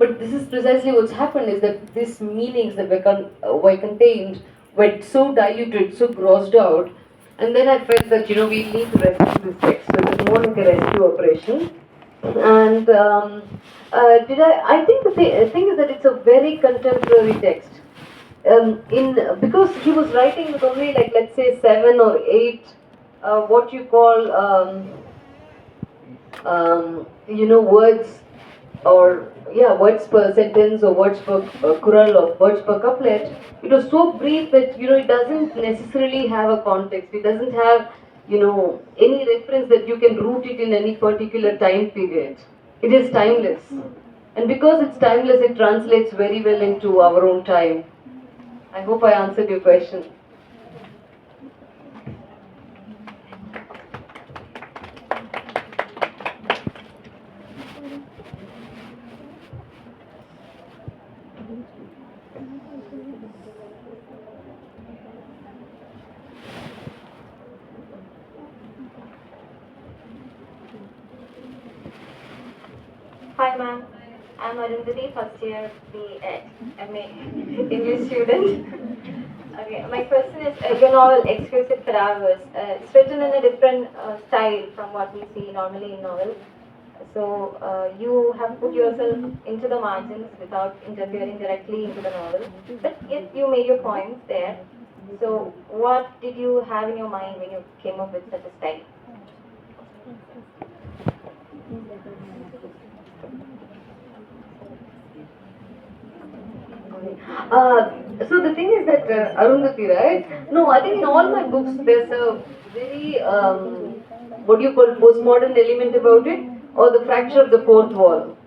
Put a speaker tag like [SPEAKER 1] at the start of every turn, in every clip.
[SPEAKER 1] But this is precisely what's happened, is that these meanings that were contained were so diluted, so grossed out, and then I felt that we need to rescue this text. So it was more like a rescue operation. And did I think the thing is that it's a very contemporary text. In Because he was writing with only, like, let's say 7 or 8 what you call words, or words per sentence, or words per kural, or words per couplet. It was so brief that it doesn't necessarily have a context. It doesn't have any reference that you can root it in any particular time period. It is timeless, and because it's timeless, it translates very well into our own time. I hope I answered your question.
[SPEAKER 2] Hi ma'am, I'm Arundhati, first year MA English student. Okay, my question is your novel Exquisite Flowers. It's written in a different style from what we see normally in novels. So you have put yourself into the margins without interfering directly into the novel, but yet you made your points there. So what did you have in your mind when you came up with such a style?
[SPEAKER 1] So the thing is that Arundhati, right? No, I think in all my books there's a very what do you call postmodern element about it, or the fracture of the fourth wall.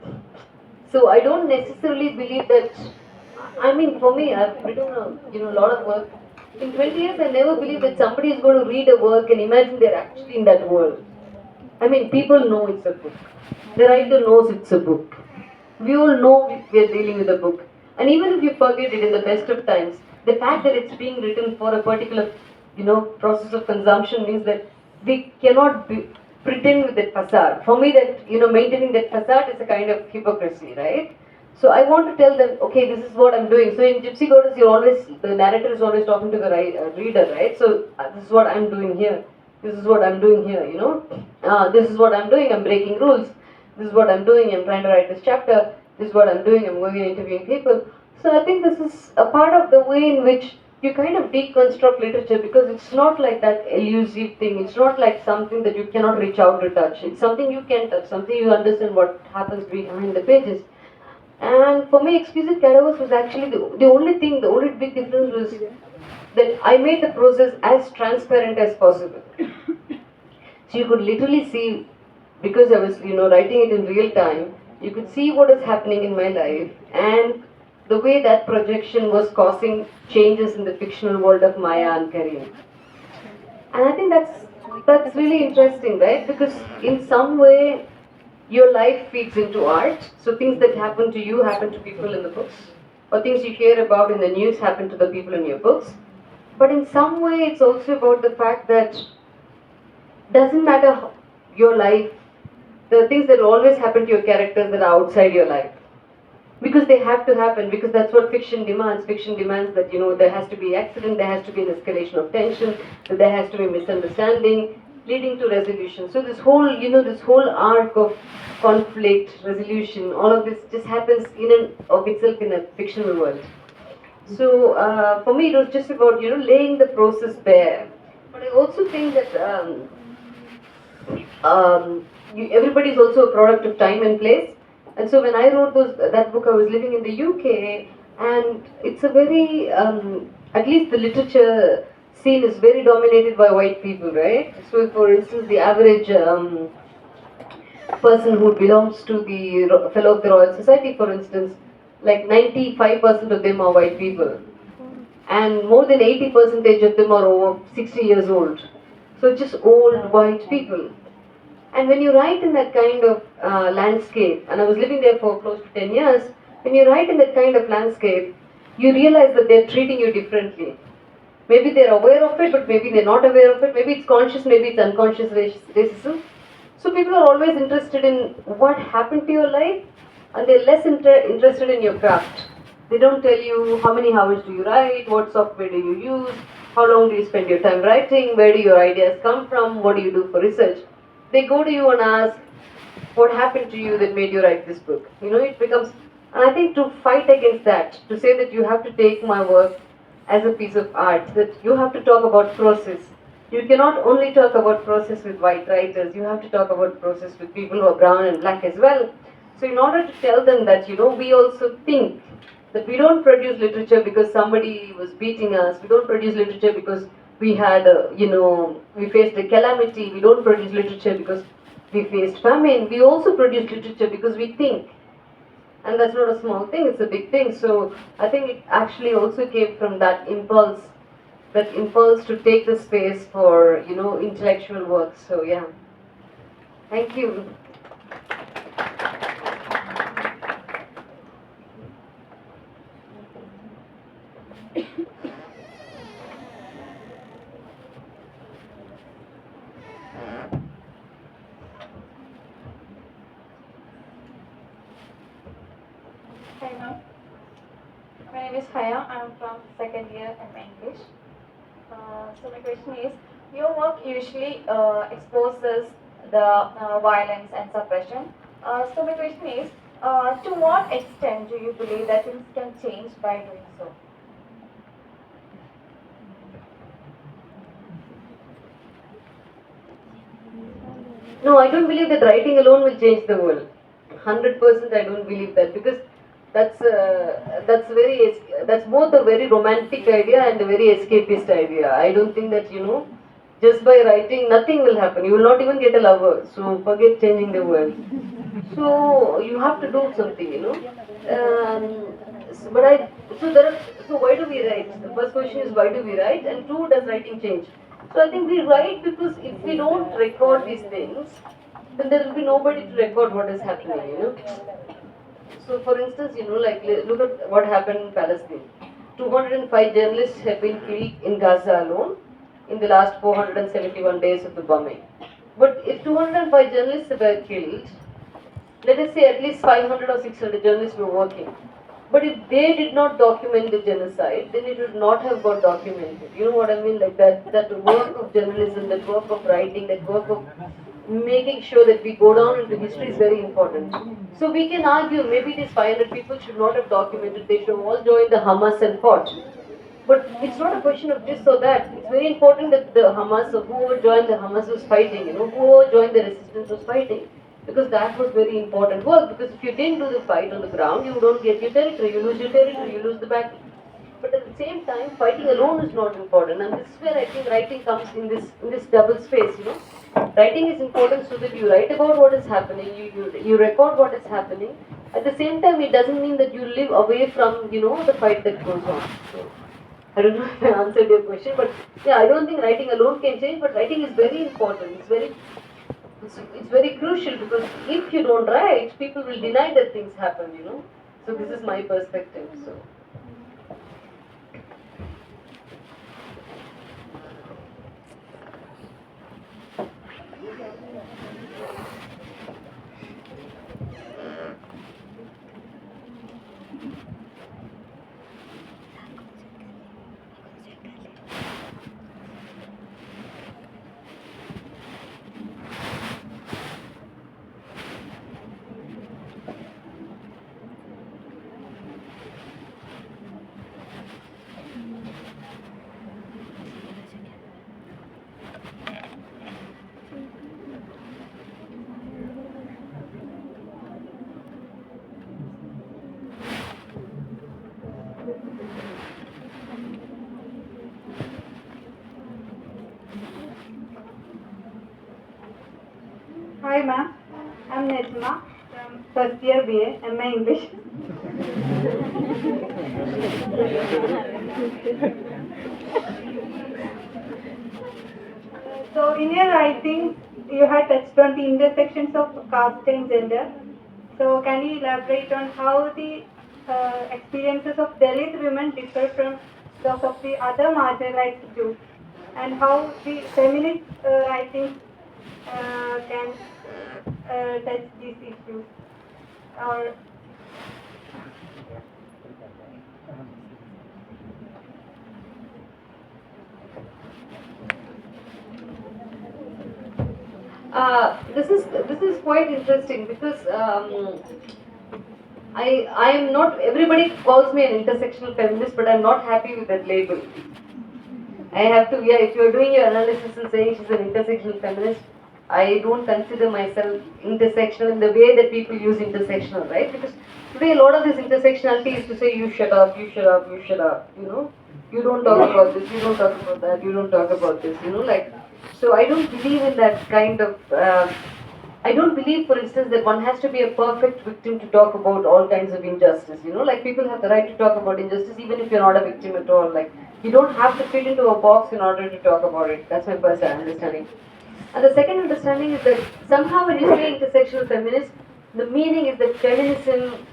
[SPEAKER 1] So I don't necessarily believe that. I mean, for me, I've written a lot of work. In 20 years, I never believed that somebody is going to read a work and imagine they're actually in that world. I mean, people know it's a book. The writer knows it's a book. We all know we're dealing with a book. And even if you forget it in the best of times, the fact that it's being written for a particular, process of consumption means that we cannot pretend with that facade. For me, that, maintaining that facade is a kind of hypocrisy, right? So I want to tell them, okay, this is what I'm doing. So in Gypsy Goddess, the narrator is always talking to the reader, right? So this is what I'm doing here. This is what I'm doing here, this is what I'm doing, I'm breaking rules. This is what I'm doing, I'm trying to write this chapter. This is what I'm doing, I'm going and interviewing people. So I think this is a part of the way in which you kind of deconstruct literature, because it's not like that elusive thing. It's not like something that you cannot reach out to touch. It's something you can touch, something you understand what happens behind the pages. And for me, Exquisite Cadavers was actually the only thing, the only big difference was that I made the process as transparent as possible. So you could literally see, because I was, writing it in real time, you could see what is happening in my life, and the way that projection was causing changes in the fictional world of Maya and Karim. And I think that's really interesting, right? Because in some way, your life feeds into art. So things that happen to you happen to people in the books, or things you hear about in the news happen to the people in your books. But in some way, it's also about the fact that doesn't matter your life, the things that always happen to your characters that are outside your life, because they have to happen, because that's what fiction demands. Fiction demands that there has to be accident, there has to be an escalation of tension, that there has to be misunderstanding leading to resolution. So this whole arc of conflict resolution, all of this just happens in and of itself in a fictional world. So for me, it was just about laying the process bare. But I also think that everybody is also a product of time and place. And so when I wrote that book, I was living in the UK, and it's a very, at least the literature scene is very dominated by white people, right? So for instance, the average person who belongs to the Fellow of the Royal Society, for instance, like 95% of them are white people. And more than 80% of them are over 60 years old. So just old white people. And when you write in that kind of landscape, and I was living there for close to 10 years, when you write in that kind of landscape, you realize that they're treating you differently. Maybe they're aware of it, but maybe they're not aware of it. Maybe it's conscious, maybe it's unconscious racism. So people are always interested in what happened to your life, and they're less interested in your craft. They don't tell you how many hours do you write, what software do you use, how long do you spend your time writing, where do your ideas come from, what do you do for research. They go to you and ask, what happened to you that made you write this book? You know, it becomes, and I think to fight against that, to say that you have to take my work as a piece of art, that you have to talk about process. You cannot only talk about process with white writers, you have to talk about process with people who are brown and black as well. So in order to tell them that, you know, we also think that we don't produce literature because somebody was beating us, we don't produce literature because we had, we faced a calamity, we don't produce literature because we faced famine, we also produce literature because we think. And that's not a small thing, it's a big thing. So I think it actually also came from that impulse to take the space for, intellectual work. So yeah. Thank you.
[SPEAKER 2] Hi ma'am. My name is Haya. I'm from second year in English. So my question is, your work usually exposes the violence and suppression. So my question is, to what extent do you believe that things can change by doing so?
[SPEAKER 1] No, I don't believe that writing alone will change the world. 100% I don't believe that, because that's both a very romantic idea and a very escapist idea. I don't think that, just by writing nothing will happen. You will not even get a lover. So forget changing the world. So you have to do something. Um, but I so there are, so why do we write? The first question is, why do we write, and two, does writing change? So I think we write because if we don't record these things, then there will be nobody to record what is happening. So for instance, like look at what happened in Palestine. 205 journalists have been killed in Gaza alone in the last 471 days of the bombing. But if 205 journalists were killed, let us say at least 500 or 600 journalists were working. But if they did not document the genocide, then it would not have got documented. You know what I mean? Like that work of journalism, that work of writing, that work of making sure that we go down into history is very important. So we can argue maybe these 500 people should not have documented, they should have all joined the Hamas and fought. But it's not a question of this or that. It's very important that the Hamas or whoever joined the Hamas was fighting, whoever joined the resistance was fighting. Because that was very important work. Because if you didn't do the fight on the ground, you don't get your territory. You lose your territory, you lose the battle. But at the same time, fighting alone is not important. And this is where I think writing comes in this double space. Writing is important so that you write about what is happening, you record what is happening. At the same time, it doesn't mean that you live away from, the fight that goes on. So, I don't know if I answered your question, but yeah, I don't think writing alone can change, but writing is very important. It's very crucial, because if you don't write, people will deny that things happen. So this is my perspective. So.
[SPEAKER 3] Hi ma'am, I'm Nejma from first year BA, MA English. So in your writing, you had touched on the intersections of caste and gender. So can you elaborate on how the experiences of Dalit women differ from those of the other marginalized groups, and how the feminist writings can touch these issues? Or
[SPEAKER 1] This is quite interesting because I am not, everybody calls me an intersectional feminist, but I'm not happy with that label. I have to, yeah, if you're doing your analysis and saying she's an intersectional feminist, I don't consider myself intersectional in the way that people use intersectional, right? Because today a lot of this intersectionality is to say you shut up, you shut up, you shut up, you know? You don't talk about this, you don't talk about that, you don't talk about this, you know, like, so I don't believe in that kind of, I don't believe, for instance, that one has to be a perfect victim to talk about all kinds of injustice. You know, like people have the right to talk about injustice even if you're not a victim at all. Like you don't have to fit into a box in order to talk about it. That's my first understanding. And the second understanding is that somehow when you say intersectional feminist, the meaning is that feminism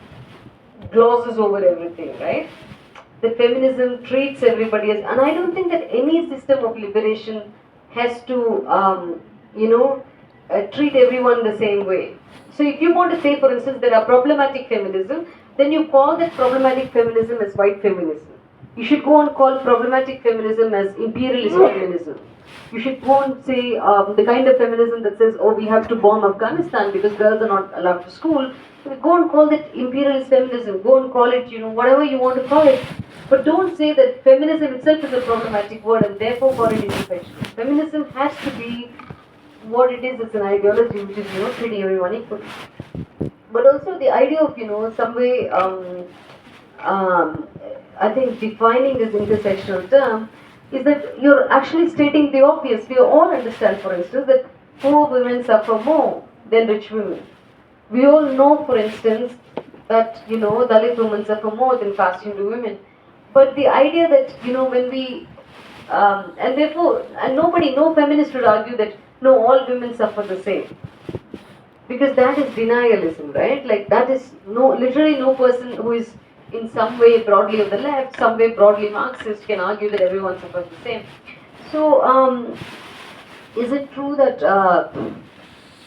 [SPEAKER 1] glosses over everything, right? That feminism treats everybody as, and I don't think that any system of liberation has to, treat everyone the same way. So if you want to say, for instance, there are problematic feminism, then you call that problematic feminism as white feminism. You should go and call problematic feminism as imperialist feminism. You should go and say the kind of feminism that says, oh, we have to bomb Afghanistan because girls are not allowed to school. Go and call it imperialist feminism. Go and call it, whatever you want to call it. But don't say that feminism itself is a problematic word and therefore call it intersectional. Feminism has to be what it is. It's an ideology which is, treating everyone equally. But also the idea of, some way, I think defining this intersectional term is that you're actually stating the obvious. We all understand, for instance, that poor women suffer more than rich women. We all know, for instance, that, Dalit women suffer more than caste Hindu women. But the idea that, when we, and therefore, and nobody, no feminist would argue that, no, all women suffer the same. Because that is denialism, right? Like that is literally no person who is in some way broadly of the left, some way broadly Marxist can argue that everyone suffers the same. So, is it true that,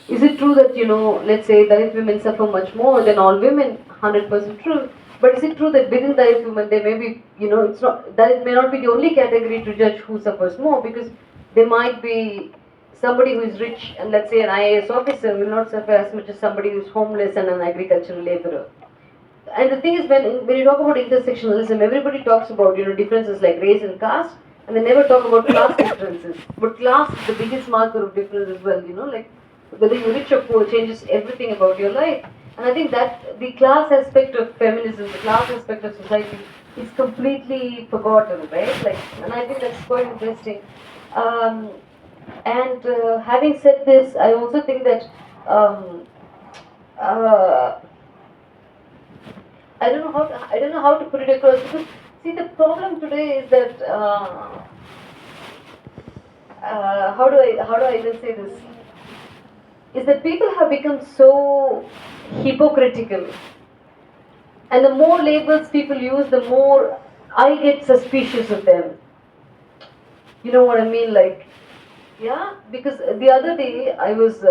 [SPEAKER 1] let's say Dalit women suffer much more than all women? 100% true. But is it true that within Dalit women there may be, it's not, that it may not be the only category to judge who suffers more, because there might be somebody who is rich and let's say an IAS officer will not suffer as much as somebody who is homeless and an agricultural laborer. And the thing is, when you talk about intersectionalism, everybody talks about differences like race and caste, and they never talk about class differences. But class is the biggest marker of difference as well. Like whether you're rich or poor changes everything about your life. And I think that the class aspect of feminism, the class aspect of society, is completely forgotten, right? Like, and I think that's quite interesting. And having said this, I also think that uh, I don't know how to put it across, because see, the problem today is that how do I even say this? Is that people have become so hypocritical, and the more labels people use, the more I get suspicious of them. You know what I mean? Like, yeah, because the other day I was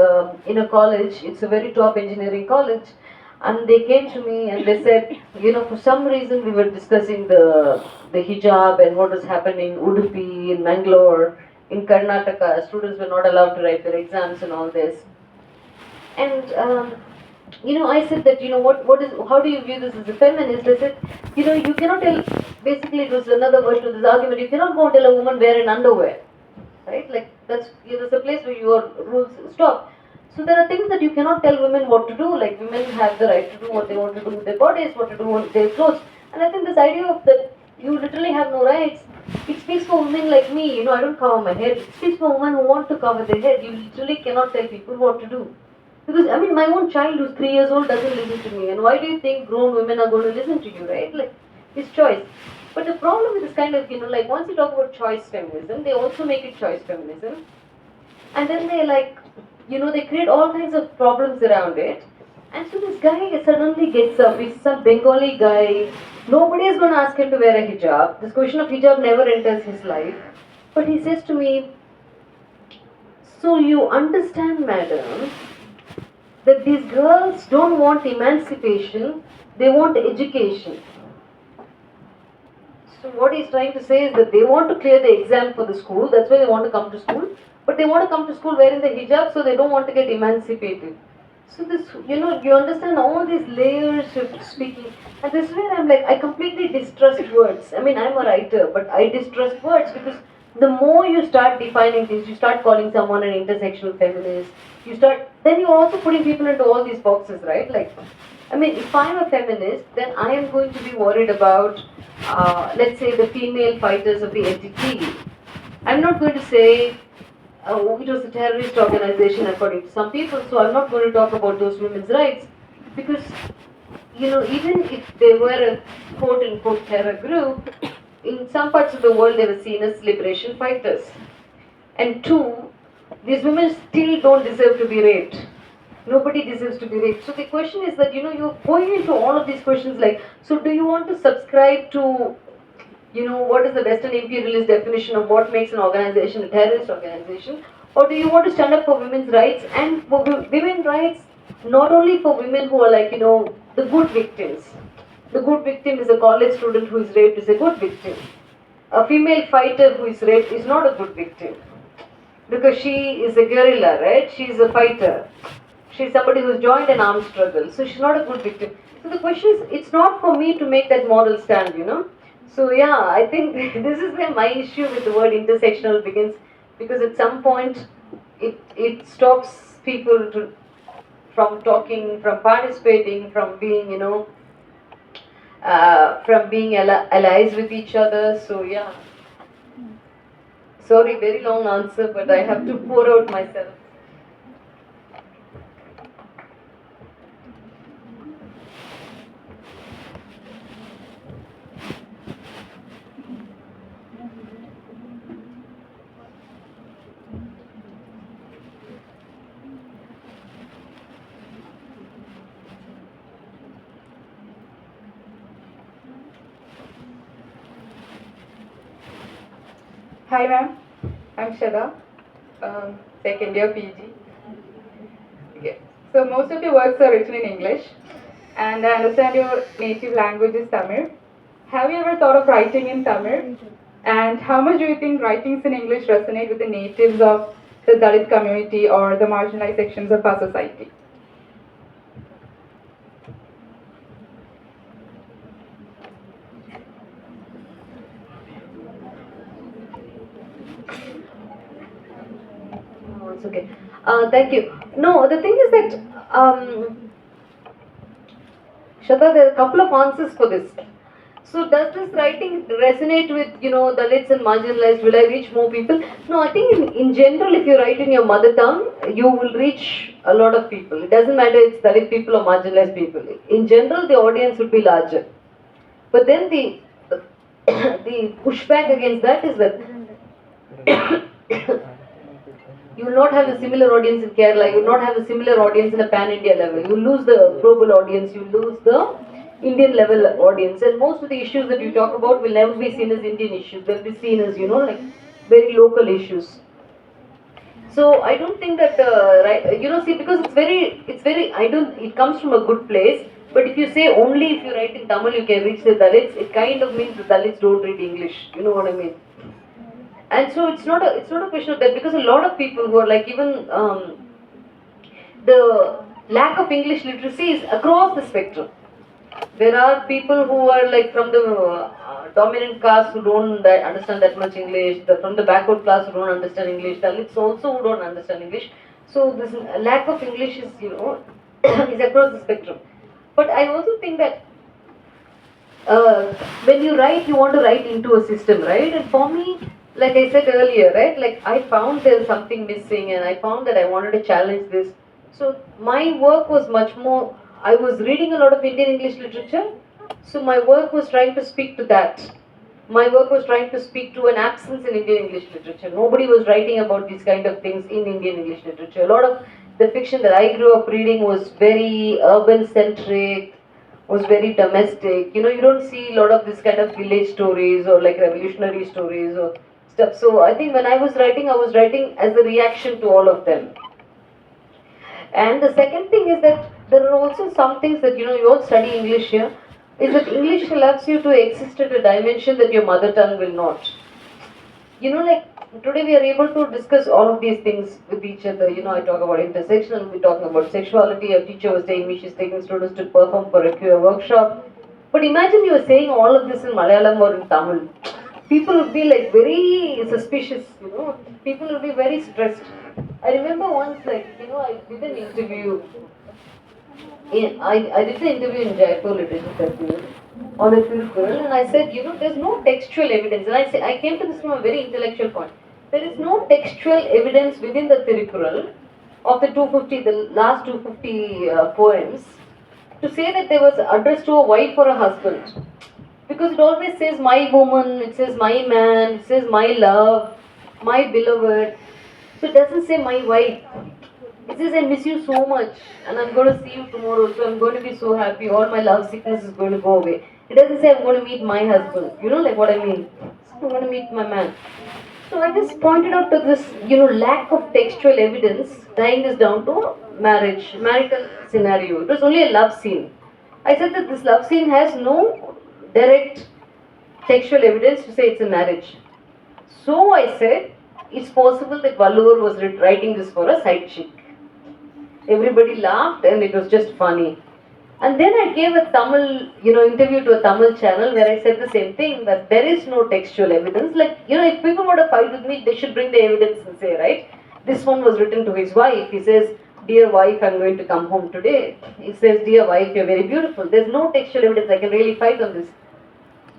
[SPEAKER 1] in a college. It's a very top engineering college, and they came to me and they said, for some reason we were discussing the hijab and what was happening in Udupi, in Mangalore, in Karnataka. Students were not allowed to write their exams and all this. And I said that, how do you view this as a feminist? I said, you cannot tell. Basically, it was another version of this argument. You cannot go and tell a woman wear an underwear, right? Like that's a place where your rules stop. So there are things that you cannot tell women what to do. Like women have the right to do what they want to do with their bodies, what to do with their clothes. And I think this idea of that you literally have no rights, it speaks for women like me. I don't cover my head. It speaks for women who want to cover their head. You literally cannot tell people what to do. Because I mean, my own child who's 3 years old doesn't listen to me. And why do you think grown women are going to listen to you, right? Like, it's choice. But the problem with this kind of, like once you talk about choice feminism, they also make it choice feminism. And then they they create all kinds of problems around it. And so this guy suddenly gets up, he's some Bengali guy. Nobody is going to ask him to wear a hijab. This question of hijab never enters his life. But he says to me, so you understand, madam, that these girls don't want emancipation, they want education. So what he's trying to say is that they want to clear the exam for the school, that's why they want to come to school. but they want to come to school wearing the hijab, so they don't want to get emancipated. So this, you understand all these layers of speaking, and this is where I'm like, I completely distrust words. I mean, I'm a writer, but I distrust words because the more you start defining things, you start calling someone an intersectional feminist. Then you're also putting people into all these boxes, right? Like, I mean, if I'm a feminist, then I am going to be worried about, let's say, the female fighters of the NTT. I'm not going to say it was a terrorist organization according to some people, so I'm not going to talk about those women's rights because, even if they were a quote unquote terror group, in some parts of the world they were seen as liberation fighters. And two, these women still don't deserve to be raped. Nobody deserves to be raped. So the question is that, you're going into all of these questions like, so do you want to subscribe to what is the Western imperialist definition of what makes an organization a terrorist organization? Or do you want to stand up for women's rights and for women's rights, not only for women who are like, the good victims. The good victim is a college student who is raped is a good victim. A female fighter who is raped is not a good victim. Because she is a guerrilla, right? She is a fighter. She's somebody who's joined an armed struggle. So she's not a good victim. So the question is, it's not for me to make that moral stand. So yeah, I think this is where my issue with the word intersectional begins, because at some point it stops people from talking, from participating, from being allies with each other. So yeah, sorry, very long answer, but I have to pour out myself.
[SPEAKER 4] Hi ma'am, I'm Shada, second year PG. Okay. So most of your works are written in English, and I understand your native language is Tamil. Have you ever thought of writing in Tamil? And how much do you think writings in English resonate with the natives of the Dalit community or the marginalized sections of our society?
[SPEAKER 1] Oh, it's okay. Thank you. No, the thing is that, Shata, there are a couple of answers for this. So does this writing resonate with, Dalits and marginalized? Will I reach more people? No, I think in general, if you write in your mother tongue, you will reach a lot of people. It doesn't matter if it's Dalit people or marginalized people. In general, the audience would be larger. But then the pushback against that is that you will not have a similar audience in Kerala, you will not have a similar audience in a pan-India level. You lose the global audience, you lose the Indian level audience. And most of the issues that you talk about will never be seen as Indian issues. They'll be seen as, like very local issues. So I don't think that, because it comes from a good place. But if you say only if you write in Tamil you can reach the Dalits, it kind of means the Dalits don't read English. You know what I mean? And so it's not a question of that, because a lot of people who are like, even the lack of English literacy is across the spectrum. There are people who are like from the dominant caste who don't understand that much English, from the backward class who don't understand English, Dalits also who don't understand English. So this lack of English is, is across the spectrum. But I also think that when you write, you want to write into a system, right? And for me, like I said earlier, right, like I found there's something missing and I found that I wanted to challenge this. So my work was much more, I was reading a lot of Indian English literature, so my work was trying to speak to that. My work was trying to speak to an absence in Indian English literature. Nobody was writing about these kind of things in Indian English literature. A lot of the fiction that I grew up reading was very urban centric, was very domestic. You don't see a lot of this kind of village stories or like revolutionary stories or stuff. So I think when I was writing as a reaction to all of them. And the second thing is that there are also some things that, you all study English here, is that English allows you to exist at a dimension that your mother tongue will not. Like today we are able to discuss all of these things with each other. I talk about intersectional, we talk about sexuality. A teacher was telling me she's taking students to perform for a queer workshop. But imagine you are saying all of this in Malayalam or in Tamil. People would be like very suspicious. People would be very stressed. I remember once, I did an interview. I did the interview in Jaipur Literature Festival on a Tirukkural, and I said, there's no textual evidence. And I came to this from a very intellectual point. There is no textual evidence within the Tirukkural of the 250, the last 250 poems, to say that there was addressed to a wife or a husband. Because it always says my woman, it says my man, it says my love, my beloved. So it doesn't say my wife. It says I miss you so much and I'm going to see you tomorrow, so I'm going to be so happy, all my love sickness is going to go away. It doesn't say I'm going to meet my husband. You know like what I mean? So I'm going to meet my man. So I just pointed out to this, lack of textual evidence, tying this down to marriage, marital scenario. It was only a love scene. I said that this love scene has no direct textual evidence to say it's a marriage. So I said, it's possible that Vallur was writing this for a side chick. Everybody laughed and it was just funny. And then I gave a Tamil, interview to a Tamil channel where I said the same thing, that there is no textual evidence. Like, if people want to fight with me, they should bring the evidence and say, right? This one was written to his wife. He says, dear wife, I'm going to come home today. He says, dear wife, you're very beautiful. There's no textual evidence. I can really fight on this.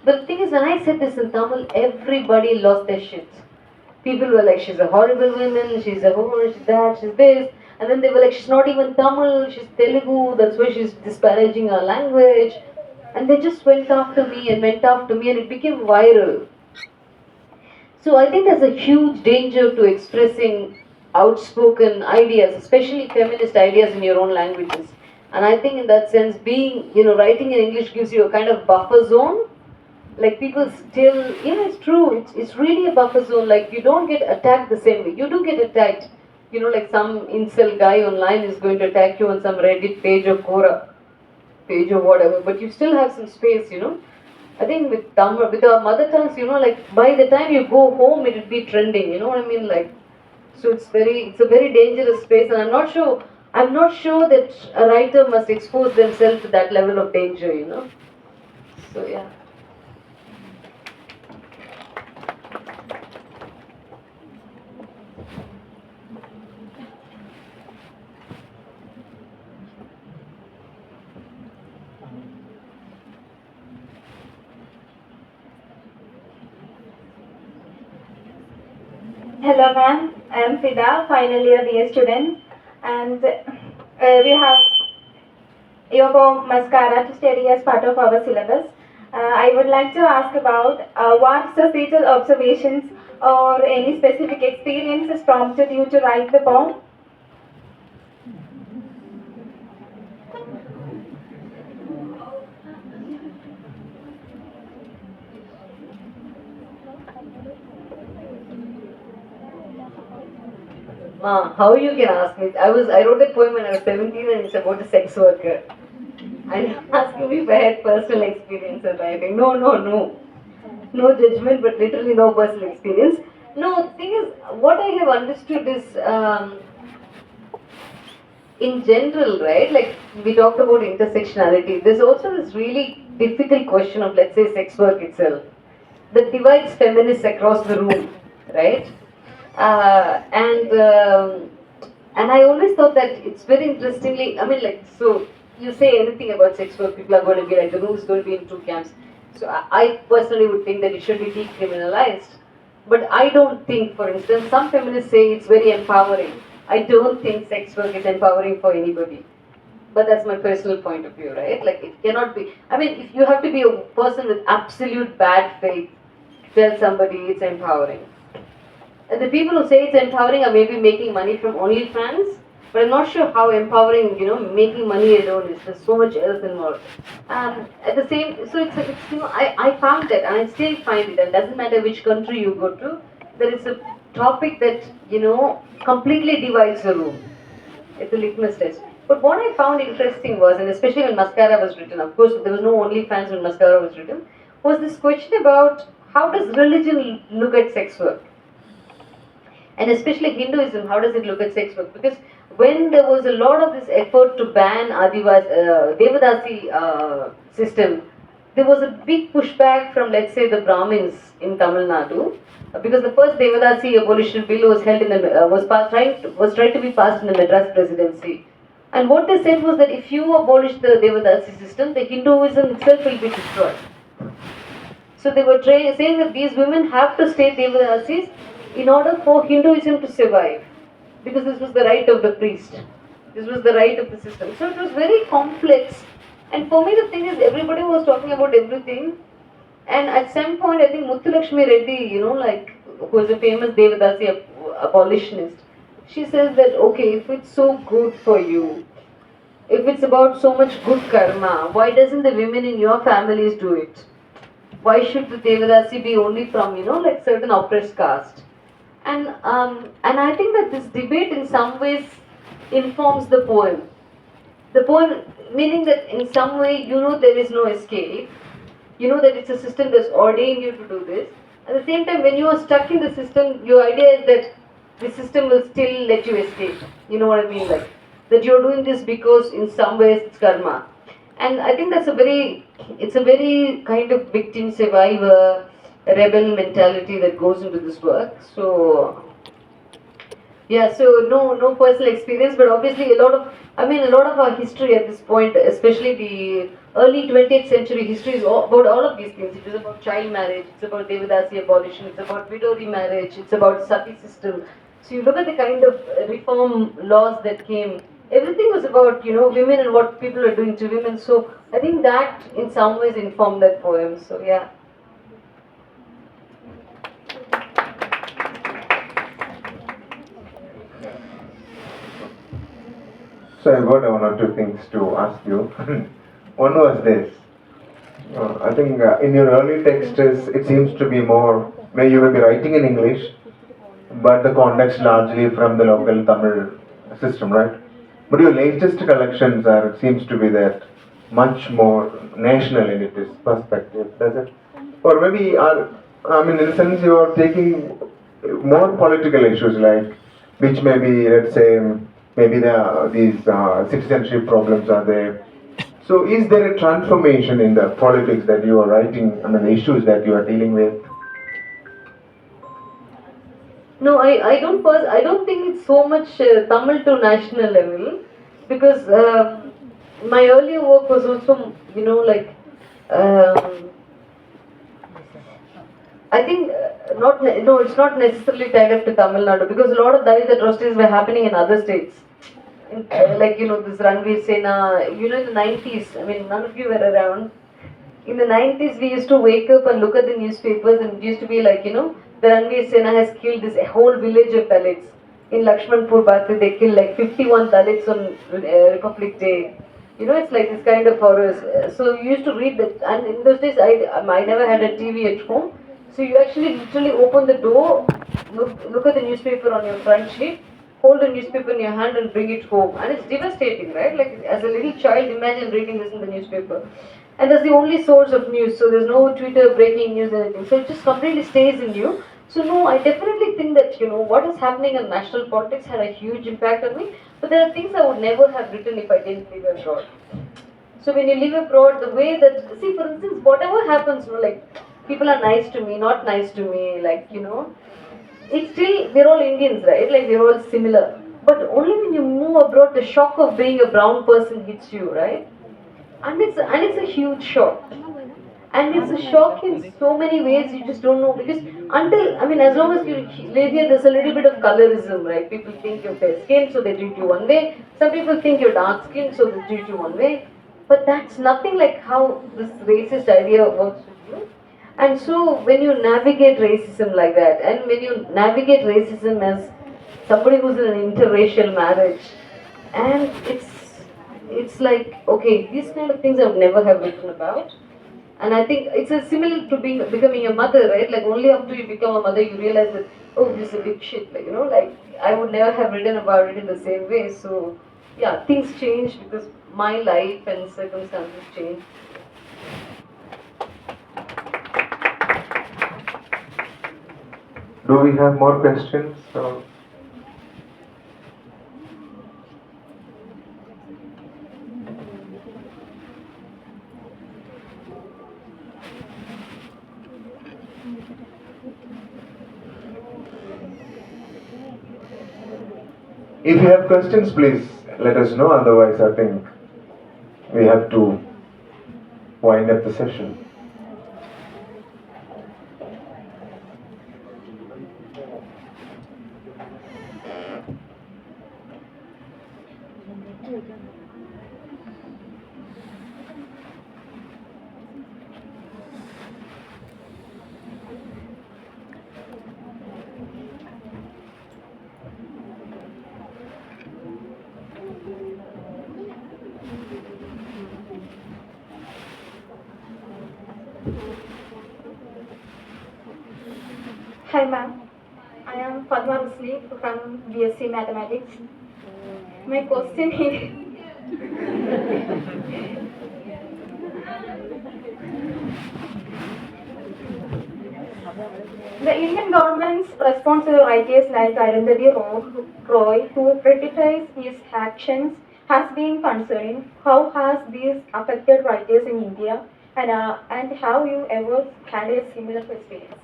[SPEAKER 1] But the thing is, when I said this in Tamil, everybody lost their shit. People were like, she's a horrible woman, she's a whore, she's that, she's this. And then they were like, she's not even Tamil, she's Telugu, that's why she's disparaging our language. And they just went after me and it became viral. So I think there's a huge danger to expressing outspoken ideas, especially feminist ideas in your own languages. And I think in that sense, writing in English gives you a kind of buffer zone. Like people still, it's true, it's really a buffer zone. Like you don't get attacked the same way. You do get attacked. Like some incel guy online is going to attack you on some Reddit page or Quora page or whatever, but you still have some space. I think with Tamil, with our mother tongues, like by the time you go home, it will be trending. You know what I mean? Like, so it's a very dangerous space, and I'm not sure that a writer must expose themselves to that level of danger. So yeah.
[SPEAKER 2] Hello ma'am, I am Fida, final year BA student, and we have yoga mascara to study as part of our syllabus. I would like to ask about what societal observations or any specific experiences prompted you to write the poem?
[SPEAKER 1] How you can ask me? I wrote that poem when I was 17 and it's about a sex worker. And you're asking me if I had personal experience of writing. No. No judgment, but literally no personal experience. No, the thing is, what I have understood is, in general, right, like we talked about intersectionality, there's also this really difficult question of, let's say, sex work itself that divides feminists across the room, right? Uh, and um, and I always thought that it's very interestingly, I mean, like, so you say anything about sex work, people are going to be like, the room is going to be in two camps. So I personally would think that it should be decriminalized. But I don't think, for instance, some feminists say it's very empowering. I don't think sex work is empowering for anybody. But that's my personal point of view, right? Like, it cannot be. I mean, if you have to be a person with absolute bad faith to tell somebody it's empowering. And the people who say it's empowering are maybe making money from OnlyFans, but I'm not sure how empowering, making money alone is. There's so much else involved. At the same, so I found that, and I still find it, and it doesn't matter which country you go to, there is a topic that, completely divides the room. It's a litmus test. But what I found interesting was, and especially when Mascara was written, of course there was no OnlyFans when Mascara was written, was this question about how does religion look at sex work? And especially Hinduism, how does it look at sex work? Because when there was a lot of this effort to ban Devadasi system, there was a big pushback from, let's say, the Brahmins in Tamil Nadu, because the first Devadasi abolition bill was held in the was trying to be passed in the Madras presidency. And what they said was that if you abolish the Devadasi system, the Hinduism itself will be destroyed. So they were saying that these women have to stay Devadasis in order for Hinduism to survive, because this was the right of the priest. This was the right of the system. So it was very complex. And for me, the thing is, everybody was talking about everything. And at some point, I think Muthulakshmi Reddy, who is a famous Devadasi abolitionist, she says that, okay, if it's so good for you, if it's about so much good karma, why doesn't the women in your families do it? Why should the Devadasi be only from, certain oppressed caste? And I think that this debate in some ways informs the poem. The poem, meaning that in some way there is no escape. You know that it's a system that's ordained you to do this. At the same time, when you are stuck in the system, your idea is that the system will still let you escape. You know what I mean? Like, that you're doing this because in some ways it's karma. And I think it's a very kind of victim survivor rebel mentality that goes into this work. So yeah, so no personal experience, but obviously a lot of our history at this point, especially the early 20th century history, is about all of these things. It is about child marriage, it's about Devadasi abolition, it's about widow remarriage, it's about sati system. So you look at the kind of reform laws that came. Everything was about women and what people are doing to women. So I think that in some ways informed that poem. So yeah.
[SPEAKER 5] So I got one or two things to ask you. One was this. I think in your early texts, it seems to be more, where you will be writing in English, but the context largely from the local Tamil system, right? But your latest collections seems to be that much more national in its perspective, does it? Or maybe, in a sense, you are taking more political issues, like, which maybe, let's say, maybe these citizenship problems are there. So is there a transformation in the politics that you are writing, the issues that you are dealing with?
[SPEAKER 1] No, I don't think it's so much Tamil to national level, because my earlier work was also, um, I think no, it's not necessarily tied up to Tamil Nadu, because a lot of Dalit atrocities were happening in other states. This Ranveer Sena, in the 90s, none of you were around. In the 90s, we used to wake up and look at the newspapers, and it used to be like, the Ranveer Sena has killed this whole village of Dalits. In Lakshmanpur, Bhatti, they killed like 51 Dalits on Republic Day. It's like this kind of horrors. So you used to read that, and in those days, I never had a TV at home. So you actually literally open the door, look at the newspaper on your front sheet, hold the newspaper in your hand and bring it home. And it's devastating, right? Like, as a little child, imagine reading this in the newspaper. And that's the only source of news. So there's no Twitter, breaking news, anything. So it just completely stays in you. So no, I definitely think that, what is happening in national politics had a huge impact on me. But there are things I would never have written if I didn't live abroad. So when you live abroad, the way that, see, for instance, whatever happens, people are nice to me, not nice to me, it's still, we're all Indians, right? Like, we're all similar. But only when you move abroad, the shock of being a brown person hits you, right? And it's a huge shock. And it's a shock in so many ways, you just don't know. Because as long as you live here, there's a little bit of colorism, right? People think you're fair skinned, so they treat you one way. Some people think you're dark skinned, so they treat you one way. But that's nothing like how this racist idea works with you. And so when you navigate racism like that, and when you navigate racism as somebody who's in an interracial marriage, and it's like, okay, these kind of things I would never have written about. And I think it's similar to becoming a mother, right? Like, only after you become a mother, you realize that, oh, this is a big shit. I would never have written about it in the same way. So, yeah, things change because my life and circumstances change.
[SPEAKER 5] Do we have more questions? If you have questions, please let us know. Otherwise, I think we have to wind up the session.
[SPEAKER 2] Hi ma'am, I am Padma Rusli from BSc Mathematics. My question is, the Indian government's response to writers like Roy, who criticized his actions, has been concerning. How has this affected writers in India, and have you ever had a similar experience?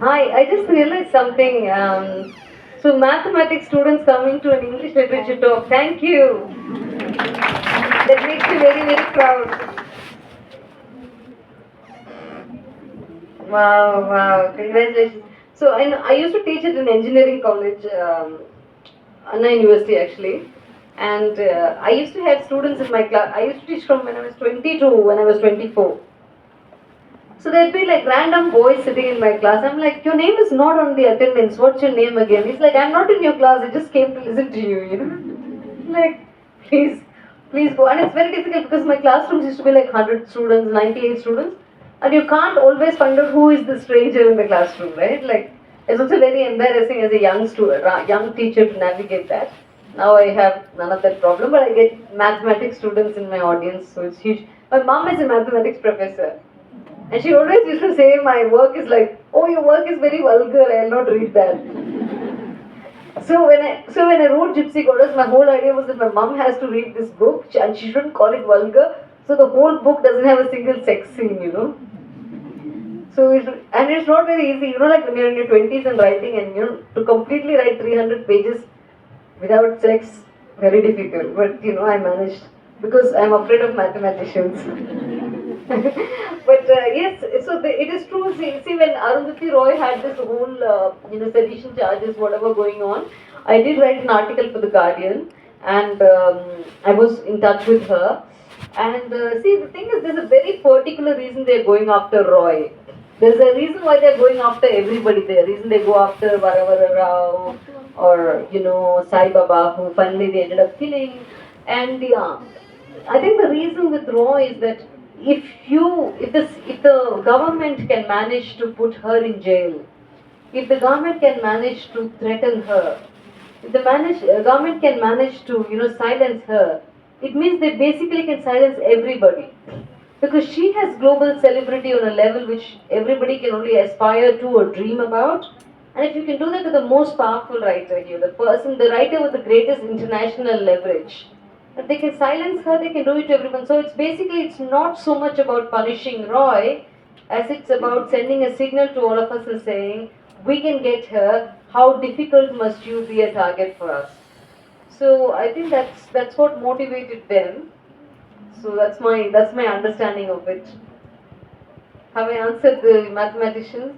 [SPEAKER 1] Hi, I just realized something. So mathematics students coming to an English literature talk. Thank you. That makes me very, very proud. Wow, wow, congratulations. So I used to teach at an engineering college, Anna University actually. And I used to have students in my class. I used to teach from when I was 20 to when I was 24. So there'd be like random boys sitting in my class. I'm like, your name is not on the attendance. What's your name again? He's like, I'm not in your class. I just came to listen to you, you know. Like, please, please go. And it's very difficult because my classrooms used to be like 100 students, 98 students. And you can't always find out who is the stranger in the classroom, right? Like, it's also very embarrassing as a young student, young teacher to navigate that. Now I have none of that problem, but I get mathematics students in my audience, so it's huge. My mom is a mathematics professor. And she always used to say my work is like, oh, your work is very vulgar, I'll not read that. So when I wrote Gypsy Goddess, my whole idea was that my mom has to read this book and she shouldn't call it vulgar. So the whole book doesn't have a single sex scene, you know. And it's not very easy, you know, like when you're in your 20s and writing and you know, to completely write 300 pages without sex, very difficult. But you know, I managed because I'm afraid of mathematicians. But yes, so it is true. See, when Arundhati Roy had this whole, sedition charges, whatever going on, I did write an article for the Guardian, and I was in touch with her. And see, the thing is, there's a very particular reason they're going after Roy. There's a reason why they're going after everybody. There's a reason they go after Varavara Rao or Sai Baba, who finally they ended up killing. And yeah, I think the reason with Roy is that if the government can manage to put her in jail, if the government can manage to threaten her, if the government can manage to silence her, it means they basically can silence everybody because she has global celebrity on a level which everybody can only aspire to or dream about. And if you can do that to the most powerful writer here, the writer with the greatest international leverage, if they can silence her, they can do it to everyone. So it's not so much about punishing Roy as it's about sending a signal to all of us and saying, we can get her, how difficult must you be a target for us? So I think that's what motivated them. So that's my understanding of it. Have I answered the mathematicians?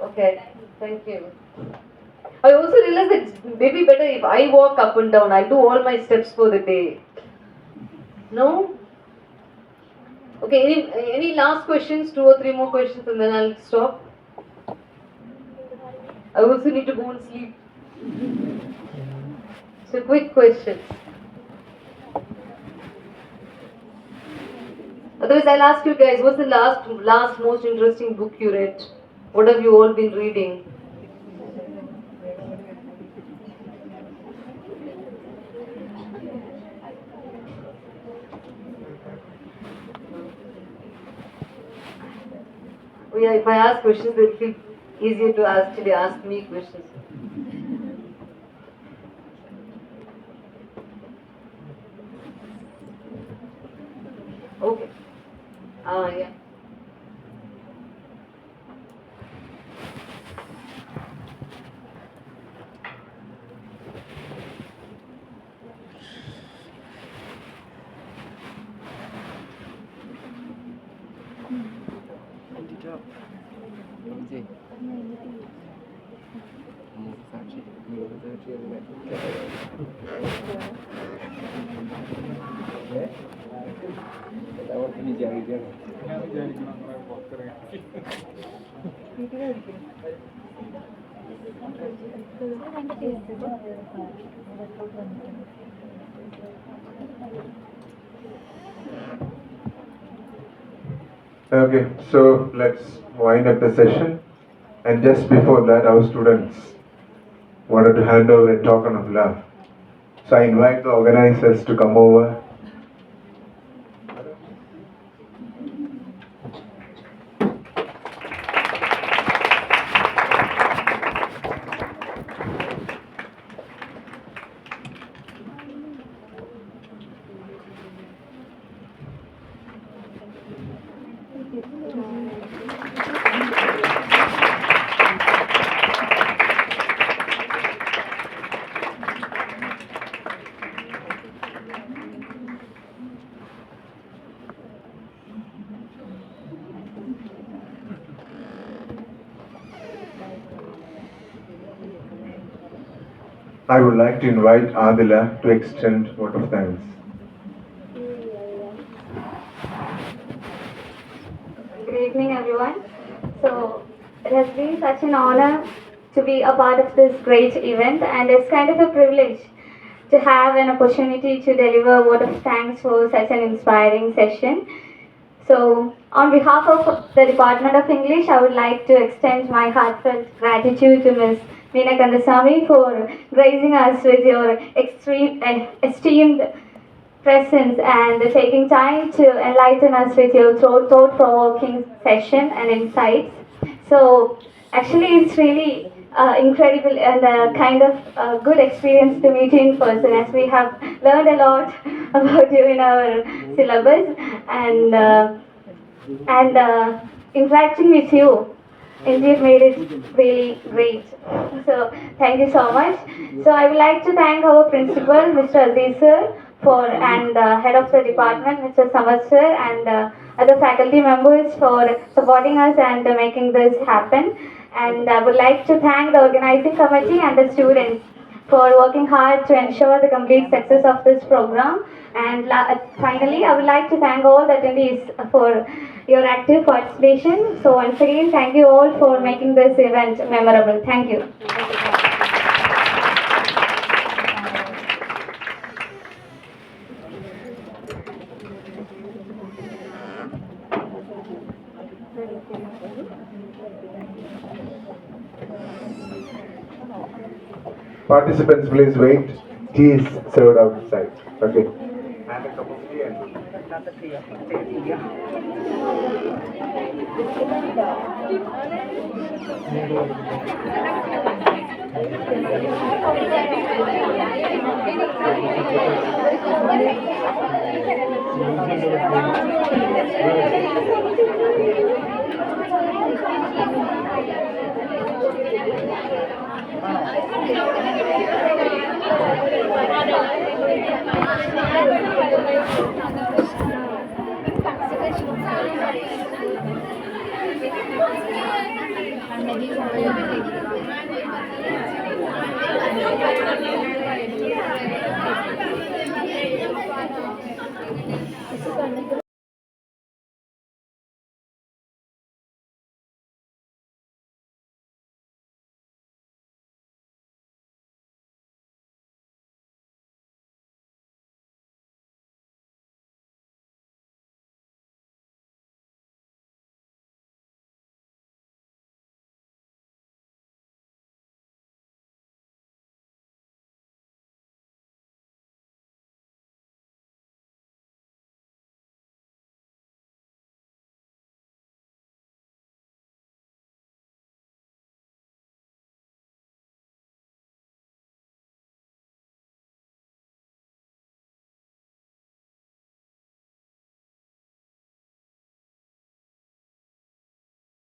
[SPEAKER 1] Okay, thank you. I also realized that it's maybe better if I walk up and down. I do all my steps for the day. No? Okay, any last questions? 2 or 3 more questions and then I'll stop. I also need to go and sleep. So quick questions. Otherwise, I'll ask you guys, what's the last most interesting book you read? What have you all been reading? Oh yeah, if I ask questions, it'll feel easier to actually ask me questions. Yeah.
[SPEAKER 5] Okay, so let's wind up the session. And just before that, our students wanted to hand over a token of love. So I invite the organizers to come over. I would like to invite Adila to extend vote of thanks.
[SPEAKER 2] Good evening, everyone. So, it has been such an honor to be a part of this great event, and it's kind of a privilege to have an opportunity to deliver a vote of thanks for such an inspiring session. So, on behalf of the Department of English, I would like to extend my heartfelt gratitude to Ms. MEENA KANDASAMY for gracing us with your esteemed presence and taking time to enlighten us with your thought-provoking session and insights. So, actually, it's really incredible and a kind of good experience to meet you in person, as we have learned a lot about you in our syllabus, and interacting with you indeed made it really great. So thank you so much. So I would like to thank our principal, Mr. Aziz sir, and head of the department, Mr. Samad sir, and other faculty members for supporting us and making this happen. And I would like to thank the organizing committee and the students for working hard to ensure the complete success of this program. And finally, I would like to thank all the attendees for your active participation. So once again, thank you all for making this event memorable. Thank you.
[SPEAKER 5] Participants, please wait. Tea is served outside. Okay. And a cup of tea and
[SPEAKER 6] Thank you.